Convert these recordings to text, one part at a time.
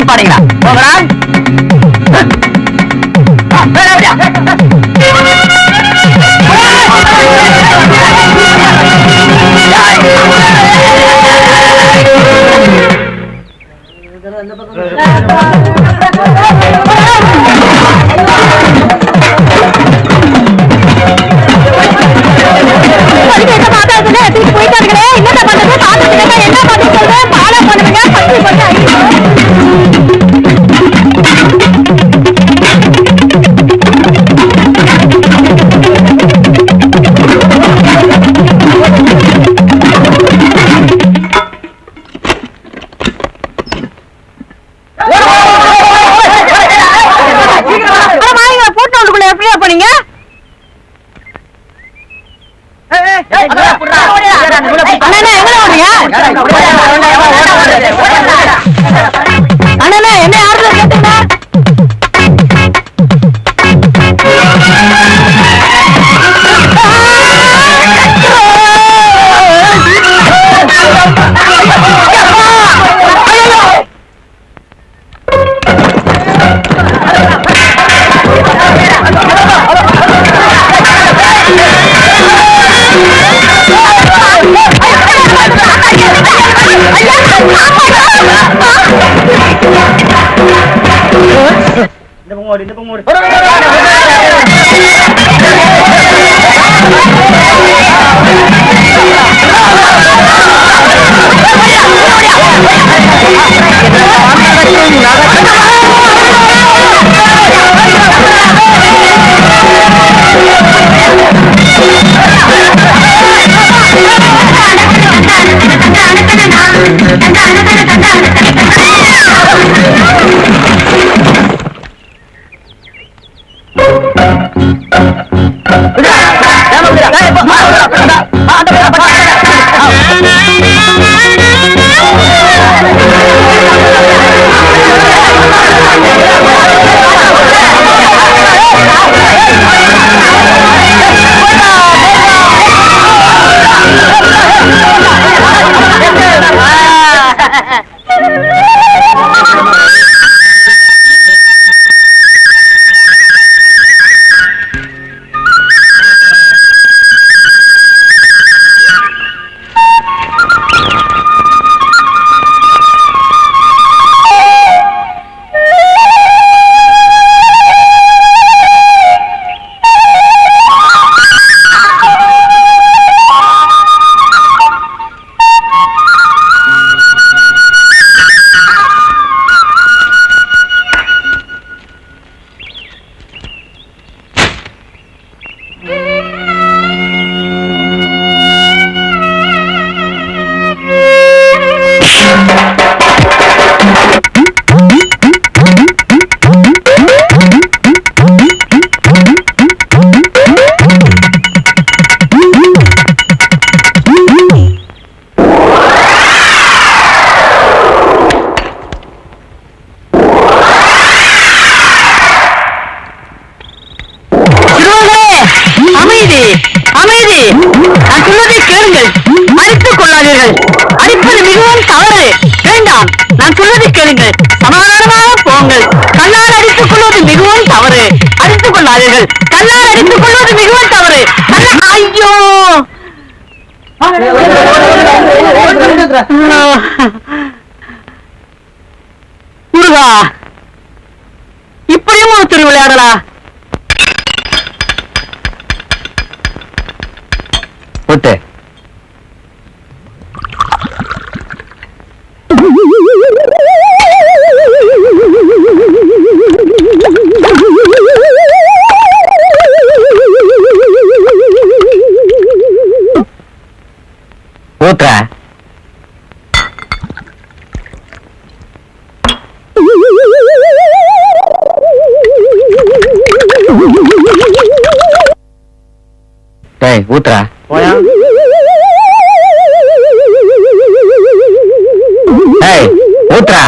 நிப்பாடுங்களா போகிறா போயிட்டாருங்களே என்ன பண்றது பாத்துட்டு என்ன பண்ணி சொல்றேன் பாலா பண்ணுவீங்க பத்தி போட்டோண்டுக்குள்ள எப்படியா பண்ணீங்க அண்ணா என்ன யாருல கேட்டீங்க இந்த பொங்கோடு அடிப்பது மிகவும் தவறு. வேண்டாம், நான் சொல்வதை கேளுங்கள். சமாதானமாக போங்கள். கல்லால் அடித்துக் கொள்வது மிகவும் தவறு. அடித்துக் கொள்ளாதீர்கள். கல்லால் அடித்துக் கொள்வது மிகவும் தவறு. ஐயோ, முருகா, இப்படியும் ஒரு திருவிளையாடலா? போட்டு ஊத்துற. ஊத்துற போயா. ஊத்துற.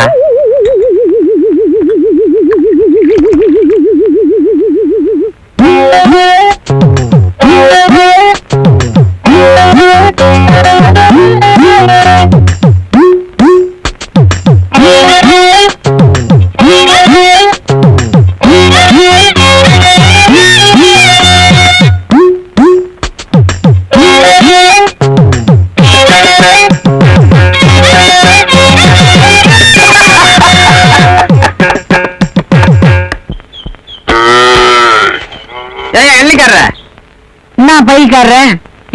கைக்காரன்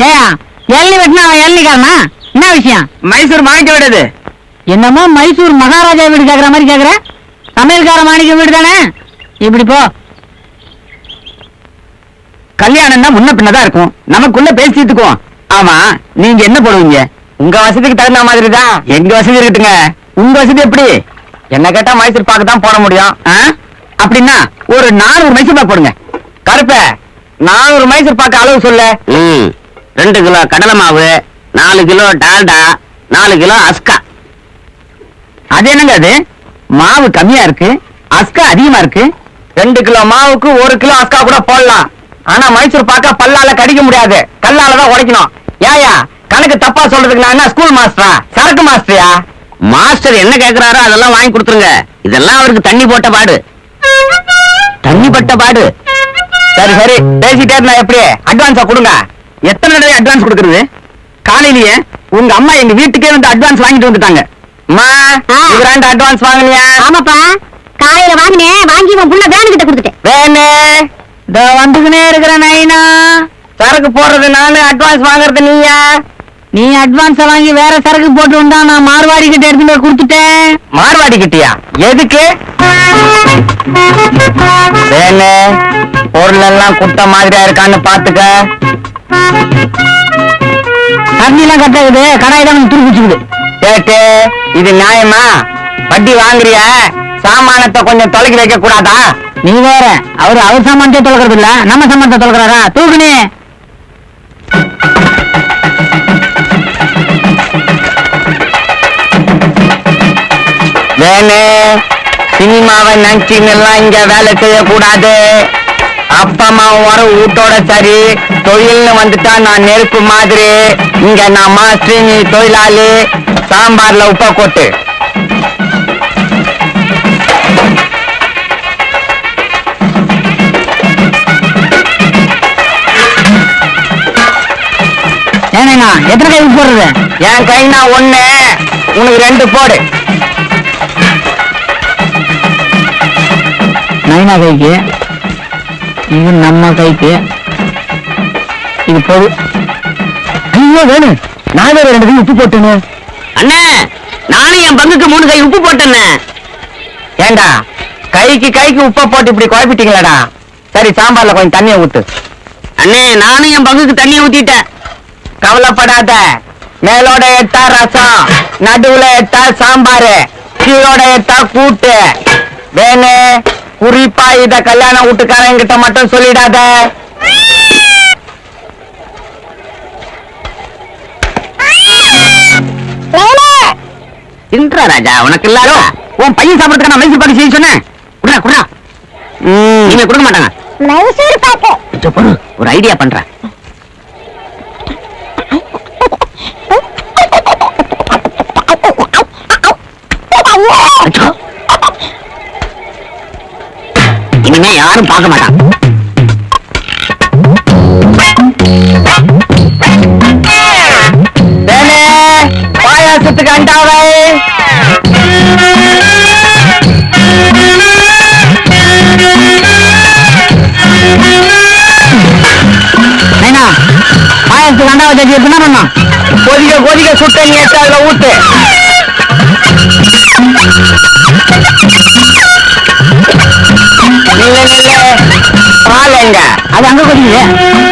ஏயா எள்ளி வெட்டினா அவன் எள்ளிக்காரனா என்ன விஷயம்? மைசூர் மாணிக்க விடுது. என்னமோ மைசூர் மகாராஜா வீடு கேக்குற மாதிரி கேக்குற. சமையல்கார மாணிக்க வீடு தானே. இப்படி போ. கல்யாணம்னா முன்ன பின்னதான் இருக்கும், நமக்குள்ள பேசிட்டுக்குவோம். ஆமா, நீங்க என்ன போடுவீங்க? உங்க வசதிக்கு தகுந்த மாதிரி தான். எங்க வசதி இருக்குங்க. உங்க வசதி எப்படி? என்ன கேட்டா மைசூர் பாக்கு தான் போட முடியும். அப்படின்னா ஒரு 400 மைசூர் பாக்கு போடுங்க. கருப்ப 400 மைசூர் பாக்கு அளவு சொல்ல. 2 கிலோ கடலை மாவு, 4 கிலோ டால்டா, 4 கிலோ அஸ்கா. அது என்னங்க அது? மாவு கம்மியா இருக்கு, அஸ்கா அதிகமா இருக்கு. 2 கிலோ மாவுக்கு 1 கிலோ அஸ்கா கூட போடலாம். ஆனா மைசூர் பாக்க பல்லால கடிக்க முடியாது, கல்லால தான் உடைக்கணும். ஏயா கணக்கு தப்பா சொல்றதுக்கு நான் என்ன ஸ்கூல் மாஸ்டரா, சரக்கு மாஸ்டரியா? மாஸ்டர் என்ன கேக்குறாரோ அதெல்லாம் வாங்கி கொடுத்துருங்க. இதெல்லாம் அவருக்கு தண்ணி போட்ட பாடு. தண்ணி பட்ட பாடு. சரி சரி, பேசிட்டே இருந்தா எப்படி? அட்வான்ஸா கொடுங்க. எத்தனை தடவை அட்வான்ஸ் கொடுக்கறது? காலையிலேயே உங்க அம்மா எங்க வீட்டுக்கே வந்து அட்வான்ஸ் வாங்கிட்டு வந்துட்டாங்க. அம்மா, இவராண்ட அட்வான்ஸ் வாங்கினியா? ஆமாப்பா, காலையில வாங்கினேன். வாங்கி உன் புள்ள வேனு கிட்ட கொடுத்துட்டேன். வேணே இதோ வந்துக்கினே இருக்கிற நைனா. சரக்கு போடுறது நானு, அட்வான்ஸ் வாங்குறது நீயா? நீ அட்வான்ஸ வாங்கி வேற சரக்கு போட்டு வந்தா நான் மார்வாடி கிட்ட எடுத்து போய் கொடுத்துட்டேன். மார்வாடி கிட்டியா? எதுக்கு? வேணே பொருள் எல்லாம் குட்ட மாதிரியா இருக்கான்னு பாத்துக்க. தண்ணி எல்லாம் கட்டாகுது, கடாய் தான் துருப்பிச்சுக்குது. கேட்டு இது நியாயமா? வட்டி வாங்குறிய, சாமானத்தை கொஞ்சம் தொலைக்கி வைக்க கூடாதா? நீ வேற, அவர் சாமானத்தை தொலைக்கிறது இல்ல, நம்ம சாமானத்தை தொலைக்கிறாரா? தூக்குனே. வேணு சினிமாவை நினைச்சின்னெல்லாம் இங்க வேலை செய்யக்கூடாது. அப்பா அம்மா வர வீட்டோட சரி, தொழில்னு வந்துட்டா நான் நெருப்பு மாதிரி. இங்க நான் மாஸ்டர், நீ தொழிலாளி. சாம்பார்ல உப்பை கொட்டு. ஏனேங்க எத்தனை கை உப்பு போடுறது? என் கைனா 1, உனக்கு 2 போடு. நைனா கைக்கு, இது நம்ம கைக்கு, இது போது. ஐயோ வேணு, நான் வேற 2 கை உப்பு போட்டுன்னு. அண்ணே, நானும் என் பங்குக்கு 3 கை உப்பு போட்டேன்னு. ஏண்டா கைக்கு உப்பை போட்டு இப்படி குழப்பிட்டீங்களாடா? சரி, சாம்பார்ல கொஞ்சம் தண்ணியை ஊத்து. அண்ணே, நானும் என் பங்குக்கு தண்ணியை ஊத்திட்டேன். கவலைப்படாத. மேலோட எட்டா ரசம், நடுவுல எட்டா சாம்பாரு, கீழோட எட்டா கூட்டு. வேணு குறிப்பா இத கல்யாண வீட்டுக்காரங்கிட்ட மட்டும் சொல்லிடாத. தின்றா ராஜா, உனக்கு இல்லாத உன் பையன் சாப்பிடறதுக்கு நான் மைசூர் பாக்கு செய்ய சொன்னேன். குடா குடா. நீங்க கொடுக்க மாட்டாங்க. மைசூர் பாக்கு. ஒரு ஐடியா பண்றேன். இனிமே யாரும் பார்க்க மாட்டான். வேணு பாயாசத்துக்கு அண்டாவை. நைனா பாயசத்துக்கு அண்டாவை தட்டி என்ன பண்ணா? கொதிக்க சுட்ட நீ எடுத்து அதுல ஊத்து. பால் எங்க? அது அங்க கொதிக்குது.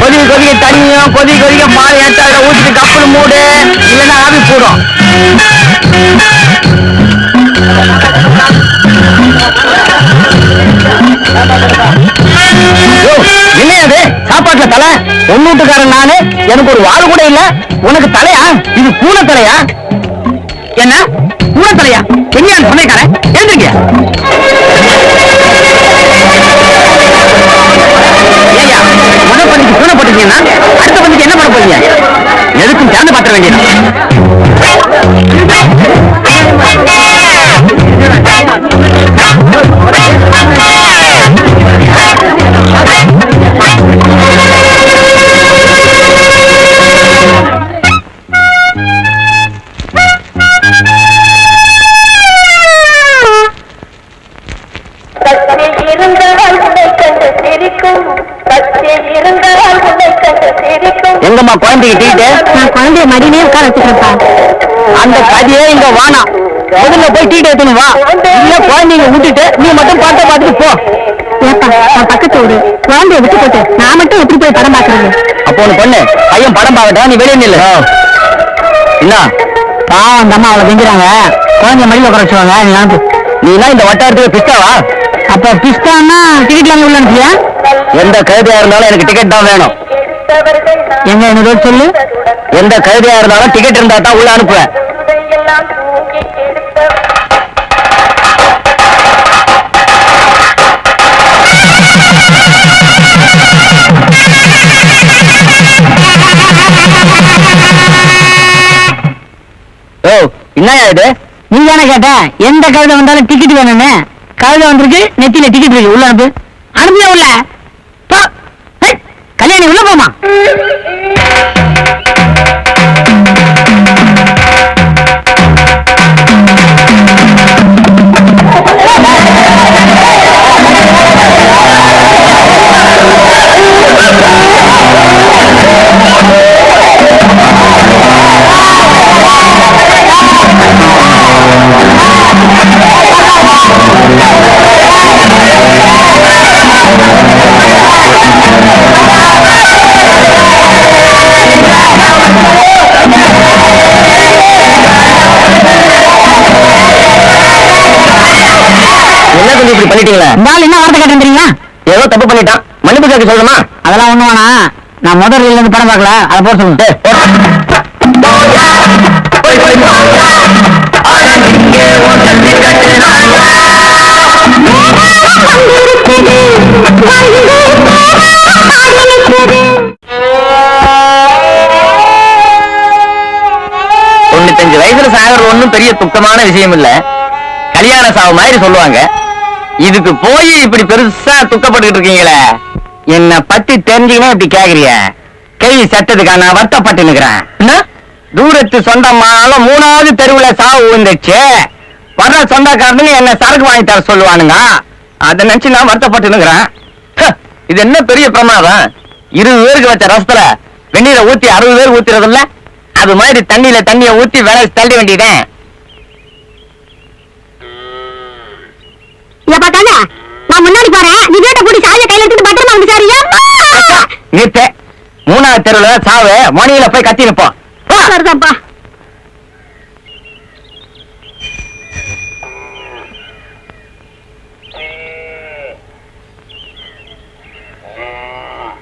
கொதிக்க தண்ணியும் கொதிக்க பால் எடுத்து அதுல ஊத்திட்டு கப்புனு மூடு, இல்லைன்னா ஆவி போடும். என்ன அது சாப்பாட்டுல தலை? ஒன்னூட்டுக்காரன் நானு, எனக்கு ஒரு வாழ் கூட இல்ல, உனக்கு தலையா? இது பூனை தலையா? என்ன பூனை தலையா? எங்க சமையக்காரன்? ஏந்திரிங்க. ஏய்யா, முத பண்ணிக்கு பூனை போட்டுட்டீங்கன்னா அடுத்த பண்ணிக்கு என்ன பண்ண போறீங்க? எதுக்கும் சேர்ந்து பாத்திர வேண்டியது. கொடுமா குழந்தைக்கு டீட்டு. நான் குழந்தைய மடியிலே உட்கார வச்சுக்கிறேன்ப்பா. அந்த கதையே இங்க வானா. முதல்ல போய் டீட்டு எடுத்துன்னு வா. இல்ல குழந்தைங்க விட்டுட்டு நீ மட்டும் பாட்ட பார்த்துட்டு போ. ஏப்பா நான் பக்கத்து வீடு குழந்தைய விட்டு போட்டு நான் மட்டும் எப்படி போய் படம் பாக்குறது? அப்போ ஒண்ணு பண்ணு, பையன் படம் பார்க்கட்டும், நீ வெளியே நில்லு. என்ன பாவம் அந்த அம்மா அவளை செஞ்சுறாங்க. குழந்தைய மடியில உட்கார வச்சுவாங்க. நீ எல்லாம் இந்த வட்டாரத்துக்கு பிஸ்தாவா? அப்ப பிஸ்தான்னா டிக்கெட் வாங்க உள்ள அனுப்பியா? எந்த கழுதையா இருந்தாலும் எனக்கு டிக்கெட் தான் வேணும். எங்க என்ன சொல்லு. எந்த கழுதையா இருந்தாலும் டிக்கெட் இருந்தா தான் உள்ள அனுப்புவேன். ஓ என்னயா இது? நீ தானே கேட்ட எந்த கழுதை வந்தாலும் டிக்கெட் வேணும்னு. கழுதை வந்திருக்கு, நெத்தியில டிக்கெட் இருக்கு, உள்ள அனுப்பு. அனுப்பியா உள்ள கல்யாணி உள்ள போமா. இப்படி பண்ணிட்டீங்களா? பால் என்ன வார்த்தை கேட்டீங்களா? ஏதோ தப்பு பண்ணிட்டான், மன்னிப்பு கேட்க சொல்லணுமா? அதெல்லாம் ஒண்ணு வேணா. நான் முதல் ரீல்ல இருந்து படம் பார்க்கல, அதை போட சொல்லுங்க. வயசுல சாகிறது ஒண்ணும் பெரிய துக்கமான விஷயம் இல்ல. கல்யாண சாவு மாதிரி சொல்லுவாங்க. இதுக்கு போய் இப்படி பெருசா துக்கப்பட்டு இருக்கீங்களே. என்ன பத்தி தெரிஞ்சுக்கணும் இப்படி கேக்குறிய? கேள்வி சட்டத்துக்கா நான் வருத்தப்பட்டு நிக்கிறேன். தூரத்து சொந்தமால 3வது தெருவுல சாவு விழுந்துச்சு. வர்ற சொந்தக்காரனுங்க என்ன சரக்கு வாங்கி தர சொல்லுவானுங்க. அதை நினைச்சு நான் வருத்தப்பட்டு நிக்கிறேன். இது என்ன பெரிய பிரமாதம்? 20 பேருக்கு வச்ச ரசத்துல வெந்நீரை ஊத்தி 60 பேர் ஊத்துறது இல்ல? அது மாதிரி தண்ணியில தண்ணியை ஊத்தி வேலை தள்ளி வேண்டிட்டேன். நான் முன்னாடி போறேன், நீ வீட்டை கூடி சாய கையில எடுத்து பத்திரமா வந்து சாரியா? நிறுத்த. 3வது தெருவுல சாவு, மணியில போய் கத்தி நிப்போம். சரிதான்ப்பா.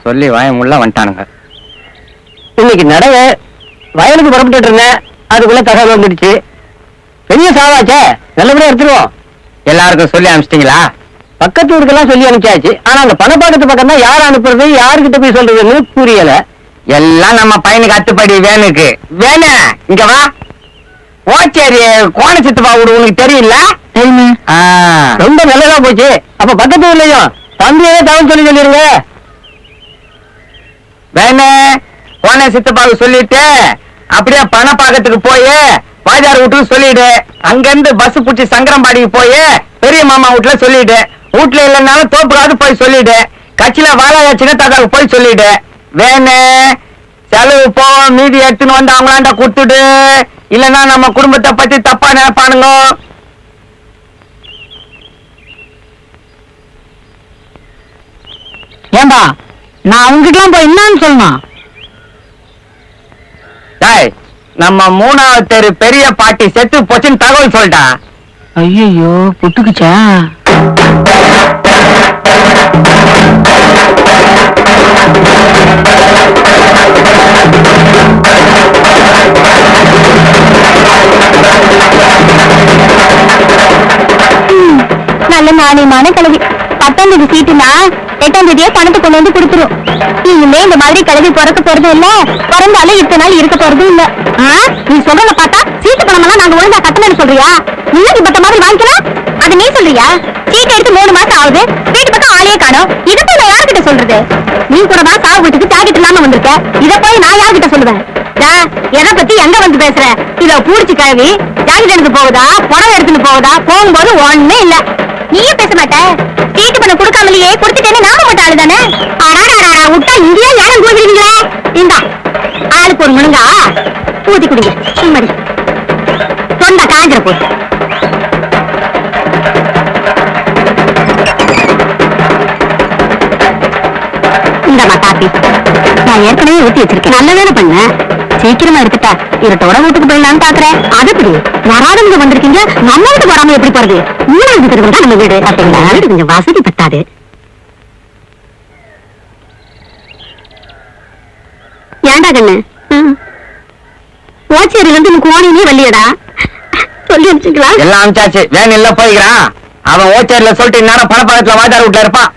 சொல்லி வாயமுள்ள வந்துட்டானுங்க. இன்னைக்கு நடவு வயலுக்கு புறப்பட்டு இருந்தேன், அதுக்குள்ள தகவல் வந்துடுச்சு. பெரிய சாவாச்சே, நல்லபடியா எடுத்துருவோம். எல்லாருக்கும் சொல்லி அனுப்பிச்சிட்டீங்களா? பக்கத்து ஊருக்கெல்லாம் சொல்லி அனுப்பிச்சாச்சு. ஆனா அந்த பணப்பாக்கத்து பக்கம் தான் யார் அனுப்புறது, யாருக்கிட்ட போய் சொல்றதுன்னு புரியல. எல்லாம் நம்ம பையனுக்கு அத்துப்படி வேணுக்கு. வேணு இங்க வா. ஓச்சேரி கோண சித்தப்பா வீடு உனக்கு தெரியல? ரொம்ப நல்லதா போச்சு. அப்ப பக்கத்து ஊர்லயும் தம்பியே தகவல் சொல்லி சொல்லிருங்க. வேணு கோண சித்தப்பாவுக்கு சொல்லிட்டு அப்படியே பணப்பாக்கத்துக்கு போய் வாஜார் வீட்டுக்கு சொல்லிடு. அங்க இருந்து பஸ் புடிச்சு சங்கரம்பாடிக்கு போய் பெரிய மாமா வீட்டுல சொல்லிடு. வீட்டுல இல்லைன்னாலும் தோப்புக்காவது போய் சொல்லிடு. கட்சியில வாழ சின்ன தாத்தாவுக்கு போய் சொல்லிடு. வேணு செலவு போவோம், மீதி எடுத்துன்னு வந்து அவங்களாண்ட கொடுத்துடு. இல்லைன்னா நம்ம குடும்பத்தை பத்தி தப்பா நினைப்பானுங்க. ஏன்பா நான் அவங்கிட்ட போய் என்னன்னு சொல்லணும்? நம்ம 3வது தெரு பெரிய பாட்டி செத்து போச்சுன்னு தகவல் சொல்லிட்டா. ஐயோ புட்டுக்குச்சா? நல்ல நாணயமான கிழவி. 10ஆம் தேதி சீட்டுனா 8ஆம் தேதியே பணத்தை கொண்டு வந்து கொடுத்துரும். இனிமே இந்த மாதிரி கிழவி பிறக்க போறதும் இல்ல, பிறந்தாலும் இத்தனை நாள் இருக்க போறதும் இல்ல. நீ சொல்றத பார்த்தா சீட்டு பணம் எல்லாம் நாங்க ஒழுங்கா கட்டணும்னு சொல்றியா? முன்னாடி பட்ட மாதிரி வாங்கிக்கலாம். அது நீ சொல்றியா? சீட்டு எடுத்து 3 மாசம் ஆகுது, வீட்டு பக்கம் ஆளையே காணோம். இதை போய் நான் யாருக்கிட்ட சொல்றது? நீ கூட தான் சாவு வீட்டுக்கு ஜாக்கெட் இல்லாம வந்திருக்க. இதை போய் நான் யாருக்கிட்ட சொல்லுவேன்? எதை பத்தி எங்க வந்து பேசுற? இத பூடிச்சு கிழவி ஜாக்கெட் எடுத்து போகுதா, புடவை எடுத்துன்னு போகுதா? போகும்போது ஒண்ணே இல்ல. நீயே பேச மாட்ட. சீட்டு பண்ண கொடுக்காமலேயே கொடுத்துட்டேன்னு நாம மட்டும் ஆளுதானே. விட்டா இங்கேயே யாரும் கூடுவீங்களே. இந்தா ஆளுக்கு ஒரு முழுங்கா ஊத்தி குடிங்க. சும்மாடி தொண்டை காஞ்சிர போய். இந்தமா காப்பி. நான் ஏற்கனவே ஊத்தி வச்சிருக்கேன். நல்ல வேலை பண்ண. சீக்கிரமா எடுத்துட்டா இருட்டோட வீட்டுக்கு போயிடலான்னு பாக்குறேன். அது எப்படி வராதவங்க வந்திருக்கீங்க, நம்ம வீட்டுக்கு வராம எப்படி போறது? மூணாவது தெருவு தான் நம்ம வீடு. பாத்தீங்களா, வீடு கொஞ்சம் வசதி பத்தாது. ஏண்டா கண்ணு, ஓச்சேரியில இருந்து உனக்கு ஓனியே வள்ளியடா சொல்லி அனுப்பிச்சுங்களா? எல்லாம் அனுப்பிச்சாச்சு. வேன் இல்ல போய்க்கிறான். அவன் ஓச்சேரியில சொல்லிட்டு இந்நேரம் பணப்பழத்துல வாய்தார் வீட்டுல இருப்பான்.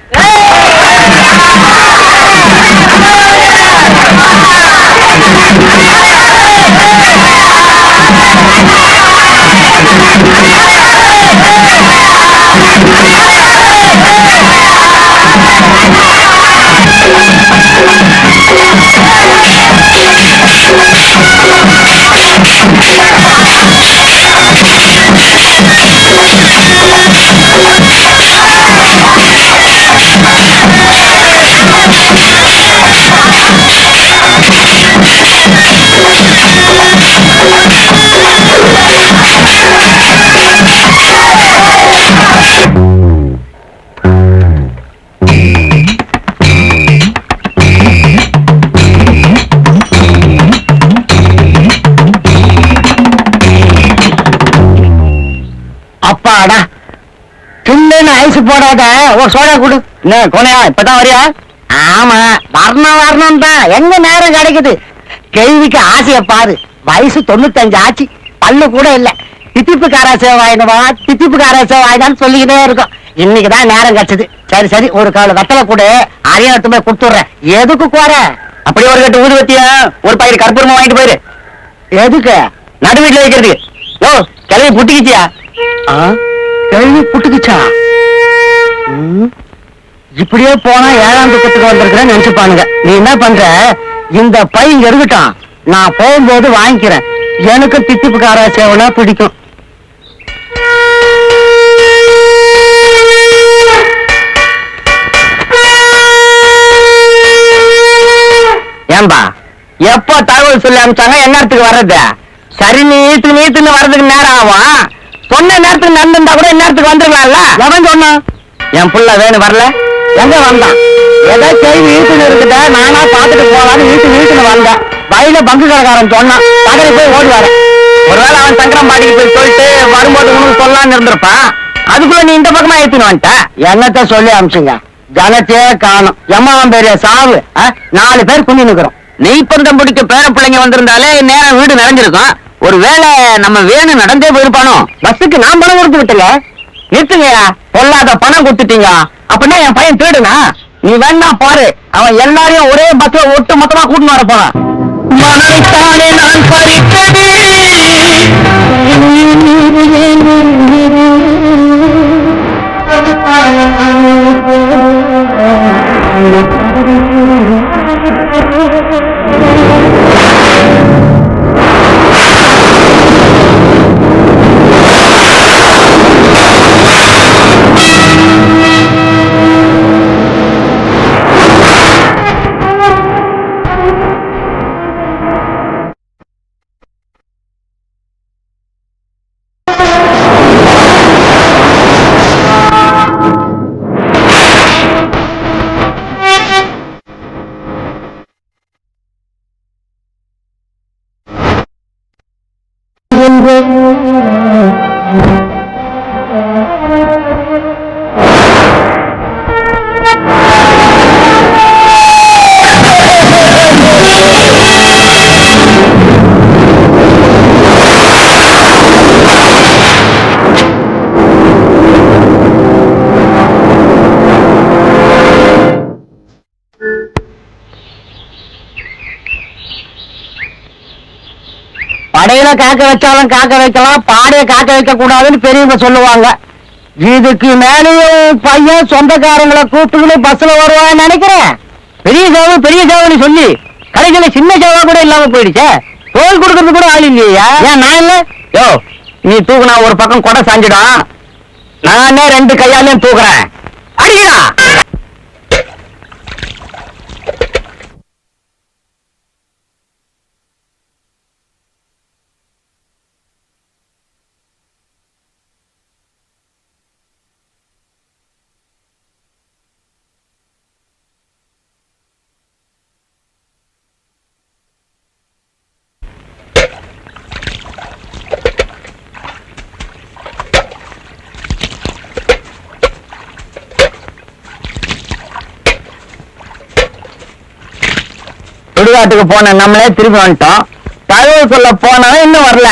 அப்பாடா, தின்னு ஐஸ் போடாத ஒரு சோடா குடு. என்ன கோனையா, இப்பதான் வரியா? ஆமா, வரணும் தான். எங்க நேரம் கிடைக்குது? கேள்விக்கு ஆசைய பாரு. வயசு 95 ஆச்சு, பல்லு கூட இல்ல. தித்திப்பு காராசே வாங்கினவா, தித்திப்பு காராசே வாங்கினான்னு சொல்லிக்கிட்டே இருக்கும். இன்னைக்குதான் நேரம் கிடைச்சது. சரி சரி, ஒரு கால வெத்தலை கூட அரியணத்துமே கொடுத்துடுறேன். எதுக்கு கோர? அப்படியே ஒரு கட்டு ஊதுவத்தியா, ஒரு பாக்கெட் கற்பூரமா வாங்கிட்டு போயிரு. எதுக்கு? நடு வீட்டுல வைக்கிறதுக்கு. ஓ, கிளவி புட்டிக்கிச்சியா? கேள்வி புட்டுக்குச்சா? இப்படியே போனா 7ஆம் துக்கத்துக்கு வந்திருக்கிறேன்னு நினைச்சுப்பானுங்க. நீ என்ன பண்ற, இந்த பை இங்க இருக்கட்டும், நான் போகும்போது வாங்கிக்கிறேன். எனக்கு தித்திப்பு கார சேவனா பிடிக்கும். ஏன்பா, எப்போ தகவல் சொல்லி அனுப்பிச்சாங்க, எந்நேரத்துக்கு வர்றது? சரி, நீட்டுன்னு வர்றதுக்கு நேரம் ஆகும். சொன்ன நேரத்துக்கு நடந்திருந்தா கூட இந்நேரத்துக்கு வந்துருக்கலாம்ல. எவன் சொன்னா? என் புள்ள வேணும் வரல. எங்க வந்தான்? ஏதோ கேள்வி வீட்டுன்னு இருக்குத, நானா பாத்துட்டு போலான்னு வீட்டுன்னு வந்தேன். வயல பங்கு கடைக்காரன் சொன்னான், பகலை போய் ஓடி வரேன். ஒருவேளை அவன் சங்கரம்பாடிக்கு போய் சொல்லிட்டு வரும்போது உனக்கு சொல்லலான்னு இருந்திருப்பான். அதுக்குள்ள நீ இந்த பக்கமா ஏத்தின்னு வந்துட்ட. என்னத்த சொல்லி அனுப்பிச்சுங்க, ஜனத்தையே காணும். எம்மாவன் பெரிய சாவு. 4 பேர் குந்தி நிக்கிறோம். நெய்ப்பந்தம் பிடிக்க பேர பிள்ளைங்க வந்திருந்தாலே நேரம் வீடு நிறைஞ்சிருக்கும். ஒருவேளை நம்ம வேணும் நடந்தே போயிருப்பானோ. பஸ்ஸுக்கு நான் பணம் கொடுத்து விட்டுங்க. நிறுத்துங்கயா, பொல்லாத பணம் கொடுத்துட்டீங்க. அப்படின்னா என் பையன் திருடுனா? நீ வேணா பாரு, அவன் எல்லாரையும் ஒரே பஸ்ல ஒட்டு மொத்தமா கூட்டின்னு வர போறான். மனைத்தானே நான் பறித்தது படையில காக்க வச்சாலும் காக்க வைக்கலாம், பாடைய காக்க வைக்க கூடாதுன்னு பெரியவங்க சொல்லுவாங்க. இதுக்கு மேலேயும் பையன் சொந்தக்காரங்களை கூப்பிட்டு பஸ்ல வருவான்னு நினைக்கிறேன். பெரிய சேவனி சொல்லி கடைசியில சின்ன சேவா கூட இல்லாம போயிடுச்சே. தோல் கொடுக்கறது கூட ஆள் இல்லையா? ஏன் நான் இல்ல? யோ, நீ தூக்குனா ஒரு பக்கம் கொடை சாஞ்சிடும். நானே 2 கையாலையும் தூக்குறேன். அடிக்கடா. சுடுகாட்டுக்கு போன நம்மளே திரும்பி வந்துட்டோம். தகவல் சொல்ல போனவன் இன்னும் வரல.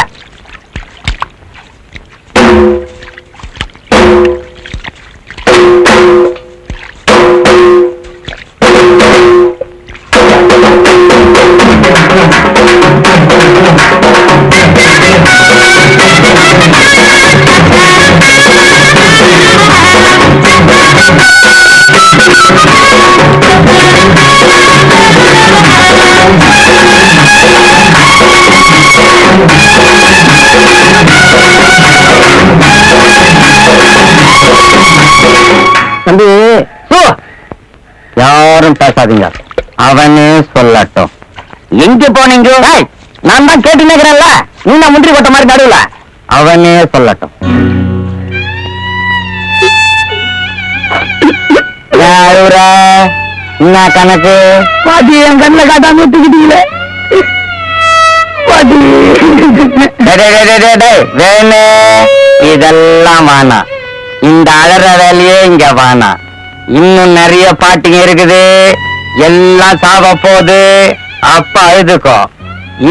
தம்பி, யாரும் பேசாதீங்க, அவனே சொல்லட்டும். எங்க போனீங்க? நான் தான் கேட்டு நிக்கிறேன்ல, நீ நான் முந்திரி கொட்ட மாதிரி நடுவுல. அவனே சொல்லட்டும். என்ன கணக்கு? பாட்டி என் கண்ணுல காட்டாம தூக்கிட்டீங்களே. பாட்டி வேணு, இதெல்லாம் வேணாம். இந்த அழற வேலையே இங்க வேணாம். இன்னும் நிறைய பாட்டிங்க இருக்குது, எல்லாம் சாவ போகுது. அப்ப அழுதுக்கோ.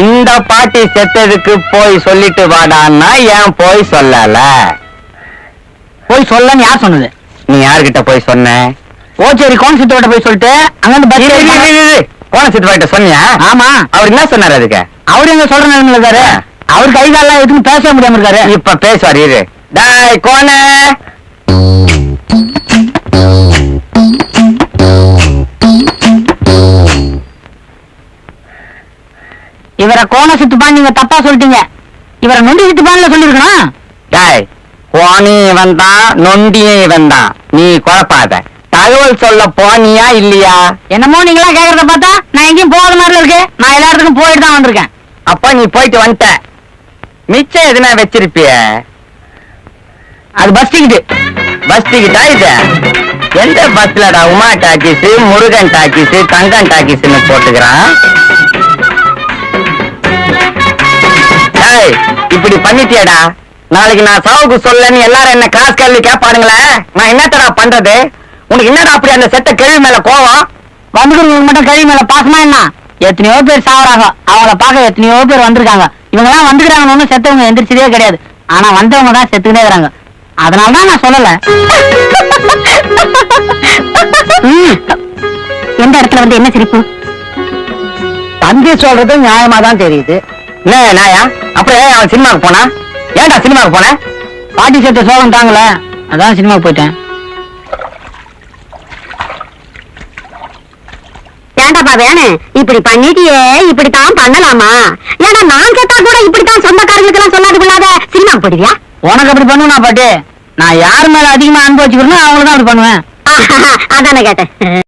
இந்த பாட்டி செத்ததுக்கு போய் சொல்லிட்டு வாடான்னா ஏன் போய் சொல்லல? போய் சொல்லன்னு யார் சொன்னது? நீ யார்கிட்ட போய் சொன்ன? ஓச்சேரி கோணசித்தோட போய் சொல்லிட்டு அங்க கோணசித்தோட சொன்னியா? ஆமா. அவர் என்ன சொன்னாரு அதுக்கு? அவரு எங்க சொல்ற நிலைமையில இருக்காரு. அவர் கை காலம் எதுவும் பேச முடியாம இருக்காரு. இப்ப பேசுவார் இரு. டாய் கோண, இவரை கோண சித்துப்பான் நீங்க தப்பா சொல்லிட்டீங்க. இவரை நொண்டி சித்துப்பான்ல சொல்லிருக்கணும். டாய், கோணி இவன் தான், நொண்டியும் இவன் தான். நீ குழப்பாத. தகவல் சொல்ல போனியா இல்லையா? என்னமோ நீங்களா கேக்குறத பார்த்தா நான் எங்கேயும் போகாத மாதிரி இருக்கு. நான் எல்லா இடத்துக்கும் போயிட்டு தான் வந்திருக்கேன். அப்ப நீ போயிட்டு வந்துட்ட. மிச்சம் எதுனா வச்சிருப்பிய? அது பஸ் டிக்கெட். பஸ் டிக்கெட்டா இது? எந்த பஸ்லடா உமா டாக்கிஸ், முருகன் டாக்கிஸ், தங்கன் டாக்கிஸ்னு போட்டுக்கிறான்? இப்படி பண்ணிட்டியடா. நாளைக்கு நான் சாவுக்கு சொல்லன்னு எல்லாரும் என்ன காசு கேள்வி கேட்பானுங்களே, நான் என்னத்தடா பண்றது? உனக்கு என்னடா அப்படி அந்த செத்த கேள்வி மேல கோவம்? வந்துக்கிறவங்க மட்டும் கேள்வி மேல பாசமா என்ன? எத்தனையோ பேர் சாவறாங்க, அவங்கள பார்க்க எத்தனையோ பேர் வந்திருக்காங்க. இவங்க எல்லாம் வந்துக்கிறாங்கன்னு செத்தவங்க எந்திரிச்சதே கிடையாது. ஆனா வந்தவங்க தான் செத்துக்கிட்டே இருக்கிறாங்க. அதனாலதான் நான் சொல்லல. எந்த இடத்துல வந்து என்ன சிரிப்பு? தம்பி சொல்றது நியாயமா தான் தெரியுது. என்ன நாயா? அப்புறம் ஏன் அவன் சினிமாவுக்கு போனா? ஏன்டா சினிமாவுக்கு போன? பாட்டி செத்த சோகம் தாங்கல, அதான் சினிமாவுக்கு போயிட்டேன். ஏண்டாப்பா வேணும் இப்படி பண்ணிட்டியே, இப்படித்தான் பண்ணலாமா? ஏன்னா நான் கேட்டா கூட இப்படித்தான் சொந்தக்காரங்களுக்கு எல்லாம் சொல்லாது கொள்ளாத சினிமாவுக்கு போயிடுவியா? உனக்கு அப்படி பண்ணுவா பாட்டி? நான் யார் மேல அதிகமா அனுபவிச்சுக்கிறேனோ அவங்களுக்கு தான் அப்படி பண்ணுவேன். அதானே கேட்டேன்.